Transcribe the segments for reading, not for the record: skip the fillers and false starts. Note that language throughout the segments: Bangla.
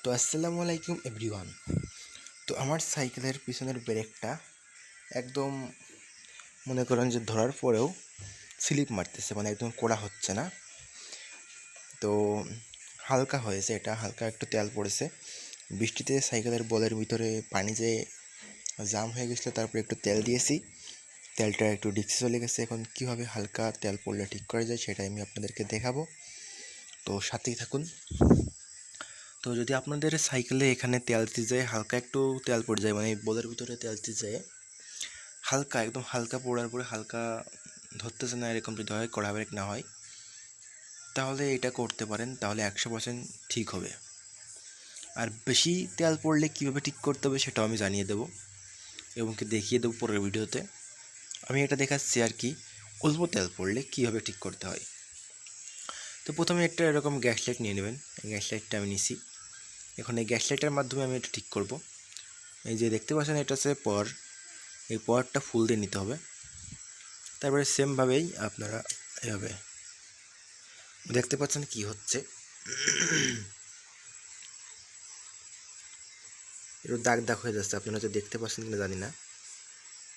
তো আসসালামু আলাইকুম এভরিওয়ান। তো আমার সাইকেলের পিছনের ব্রেকটা একদম মনে করেন যে ধরার পরেও স্লিপ মারতেছে, মানে একদম কড়া হচ্ছে না। তো হালকা হয়েছে, এটা হালকা একটু তেল পড়েছে বৃষ্টিতে। সাইকেলের বলের ভিতরে পানি যে জাম হয়ে গেছিলো, তারপরে একটু তেল দিয়েছি, তেলটা একটু ডিক্সি চলে গেছে। এখন কীভাবে হালকা তেল পড়লে ঠিক করা যায় সেটাই আমি আপনাদেরকে দেখাবো, তো সাথেই থাকুন। তো যদি আপনাদের সাইকেলে এখানে তেল দিতে যায়, হালকা একটু তেল পড়ে যায়, মানে বলের ভিতরে তেল দিতে যায় হালকা, একদম হালকা পড়ার পরে হালকা ধরতেছে না, এরকম যদি হয়, কড়া ব্রেক না হয়, তাহলে এটা করতে পারেন, তাহলে 100% ঠিক হবে। আর বেশি তেল পড়লে কীভাবে ঠিক করতে হবে সেটাও আমি জানিয়ে দেবো এবং কি দেখিয়ে দেবো পরের ভিডিওতে। আমি এটা দেখাচ্ছি আর কি, অল্প তেল পড়লে কীভাবে ঠিক করতে হয়। তো প্রথমে একটা এরকম গ্যাস লাইট নিয়ে নেবেন। গ্যাস লাইটটা আমি নিছি। এখন এই গ্যাস লাইটের মাধ্যমে আমি এটা ঠিক করব। এই যে দেখতে পাচ্ছেন, এটা হচ্ছে পাওয়ার, এই পাওয়ারটা ফুল দিয়ে নিতে হবে। তারপরে সেমভাবেই আপনারা এভাবে দেখতে পাচ্ছেন কি হচ্ছে, একটু দাগ দাগ হয়ে যাচ্ছে, আপনারা হয়তো দেখতে পাচ্ছেন কিনা জানি না।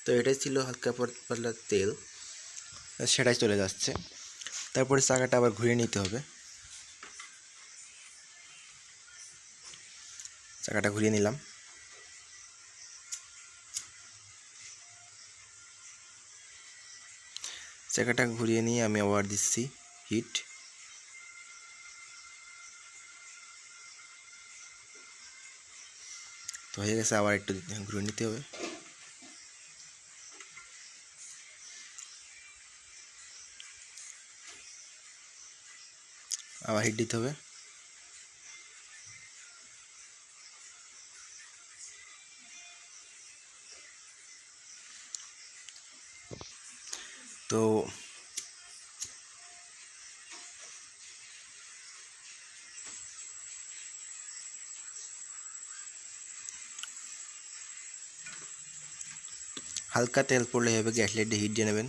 তো এটাই ছিল হালকা পাতলা তেল, সেটাই চলে যাচ্ছে। তারপরে চাকাটা আবার ঘুরিয়ে নিতে হবে। চাকাটা ঘুরিয়ে নিলাম। চাকাটা ঘুরিয়ে নিয়ে আমি আবার দিচ্ছি হিট। তো হয়ে গেছে, আবার একটু ঘুরিয়ে নিতে হবে। আবার হিট দিতে হবে। তো হালকা তেল পড়লে হবে, গ্যাস লাইটে হিট দিয়ে নেবেন।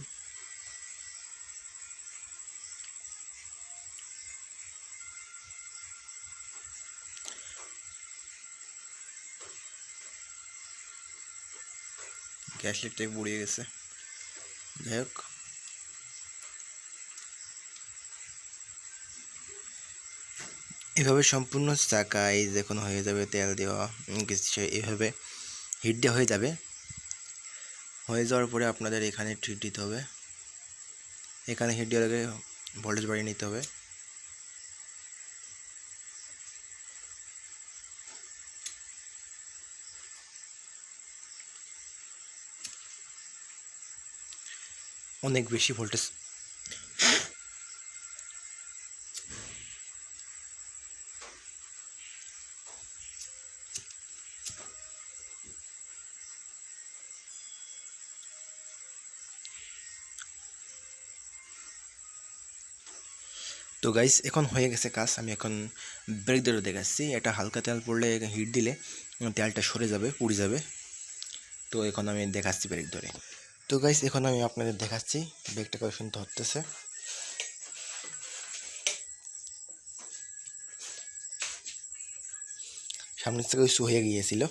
গ্যাস লাইটটাই পুড়িয়ে গেছে, যাই হোক। এভাবে সম্পূর্ণ চাকায় যখন হয়ে যাবে তেল দেওয়া এভাবে হিট দেওয়া হয়ে যাবে। হয়ে যাওয়ার পরে আপনাদের এখানে হিট দিতে হবে। এখানে হিট দেওয়ার আগে ভোল্টেজ বাড়িয়ে নিতে হবে। অনেক বেশি ভোল্টেজ। তো গাইস, এখন হয়ে গেছে কাজ। আমি এখন ব্রেক ধরে দেখাচ্ছি। এটা হালকা তেল পড়লে হিট দিলে তেলটা সরে যাবে, পুড়ে যাবে। তো এখন আমি দেখাচ্ছি ব্রেক ধরে। তো গাইস, এখন আমি আপনাদের দেখাচ্ছি ব্রেকটা কখন ধরতেছে। সামনের থেকে ইস্যু হয়ে গিয়েছিল,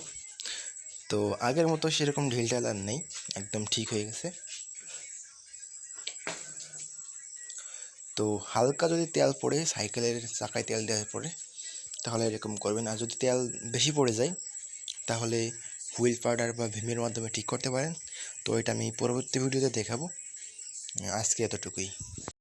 তো আগের মতো সেরকম ঢিলঢাল আর নেই, একদম ঠিক হয়ে গেছে। তো হালকা যদি তেল পড়ে, সাইকেলের চাকায় তেল দেওয়ার পরে, তাহলে এরকম করবেন। আর যদি তেল বেশি পড়ে যায়, তাহলে হুইল পাউডার বা ভিমের মাধ্যমে ঠিক করতে পারেন। তো এটা আমি পরবর্তী ভিডিওতে দেখাবো। আজকে এতটুকুই।